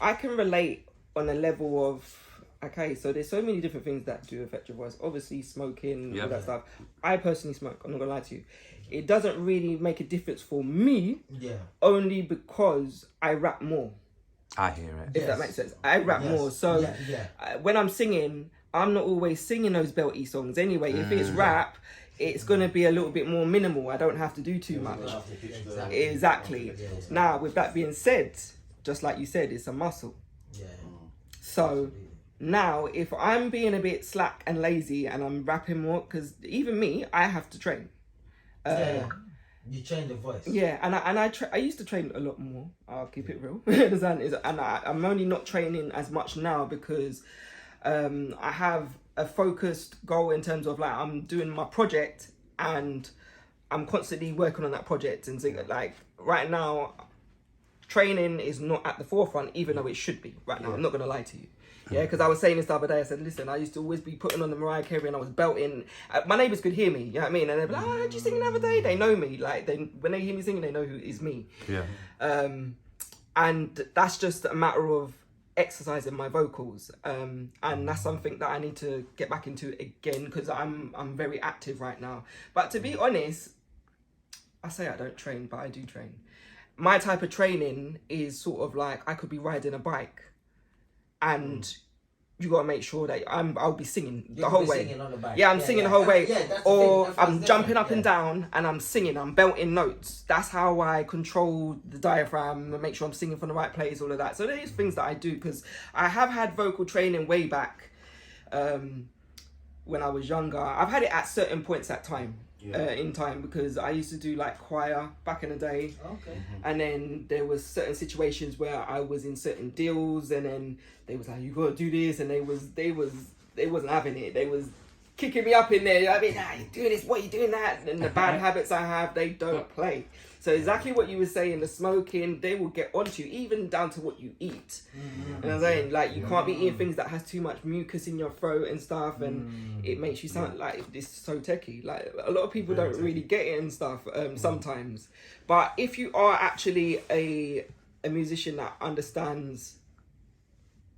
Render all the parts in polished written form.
I can relate on a level of, okay, so there's so many different things that do affect your voice. Obviously, smoking, all that stuff. I personally smoke, I'm not gonna lie to you. It doesn't really make a difference for me, only because I rap more. I hear it. If that makes sense. I rap more. So when I'm singing, I'm not always singing those belty songs anyway. If it's rap, it's going to be a little bit more minimal. I don't have to do too much. Exactly. Now, with that being said, just like you said, it's a muscle. So now, if I'm being a bit slack and lazy and I'm rapping more, because even me, I have to train. You train the voice. Yeah, and I used to train a lot more. I'll keep it real. And I'm only not training as much now because I have a focused goal in terms of like I'm doing my project and I'm constantly working on that project, and so, like right now training is not at the forefront, even though it should be right now. I'm not gonna lie to you. Yeah, because I was saying this the other day, I said, listen, I used to always be putting on the Mariah Carey and I was belting. My neighbours could hear me, you know what I mean? And they'd be like, oh, did you sing the other day? They know me. Like, when they hear me singing, they know who is me. Yeah. And that's just a matter of exercising my vocals. And that's something that I need to get back into again, because I'm very active right now. But to be honest, I say I don't train, but I do train. My type of training is sort of like, I could be riding a bike and you gotta make sure that I'll be singing the whole way. Singing on the bike. Yeah, I'm singing the whole way. Or I'm jumping up and and down and I'm singing, I'm belting notes. That's how I control the diaphragm and make sure I'm singing from the right place, all of that. So there's things that I do, because I have had vocal training way back when I was younger. I've had it at certain points in time, because I used to do like choir back in the day. And then there was certain situations where I was in certain deals, and then they was like, you gotta do this, and they wasn't having it. They was kicking me up in there. I mean, you doing this, what you doing that? And the bad habits I have, they don't play. So exactly what you were saying, the smoking, they will get onto you, even down to what you eat. You know what I'm saying? Like, you can't be eating things that has too much mucus in your throat and stuff, and it makes you sound like this so techie. Like, a lot of people don't really get it and stuff sometimes. But if you are actually a musician that understands,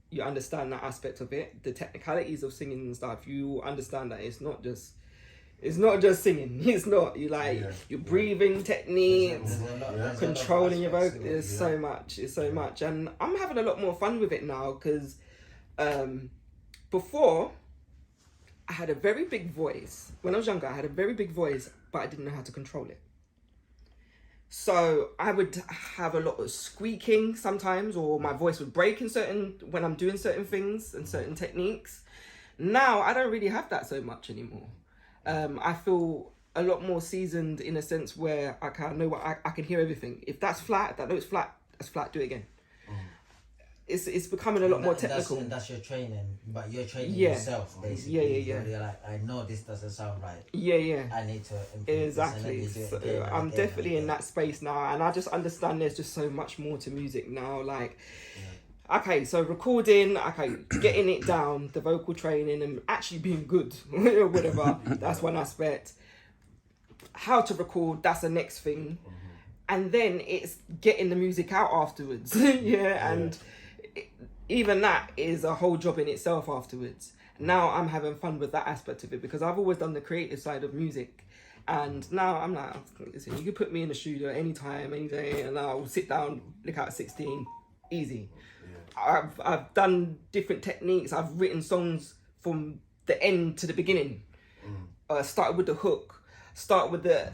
you understand that aspect of it, the technicalities of singing and stuff, you understand that it's not just singing. It's not. Your breathing techniques, controlling your vocal. There's so much. It's so much. And I'm having a lot more fun with it now, because before I had a very big voice. When I was younger, I had a very big voice, but I didn't know how to control it. So I would have a lot of squeaking sometimes, or my voice would break when I'm doing certain things and certain techniques. Now I don't really have that so much anymore. I feel a lot more seasoned in a sense where I know what I can hear everything. If that's flat, that note's flat, that's flat, do it again. It's becoming a lot more technical. That's your training, but you're training yourself basically. You're like, I know this doesn't sound right. I need to improve exactly. This, so I'm definitely in that space now, and I just understand there's just so much more to music now. Like, okay, so recording, getting it down, the vocal training, and actually being good, or whatever. That's one aspect. How to record, that's the next thing, and then it's getting the music out afterwards. And even that is a whole job in itself afterwards. Now I'm having fun with that aspect of it, because I've always done the creative side of music, and now I'm like, listen, you can put me in the studio anytime, any day, and I'll sit down, look out 16, easy. I've done different techniques. I've written songs from the end to the beginning. Started with the hook, start with the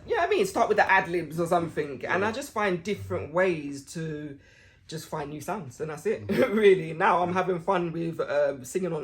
ad-libs or something, and I just find different ways to just find new sounds, and that's it. Really, now I'm having fun with singing on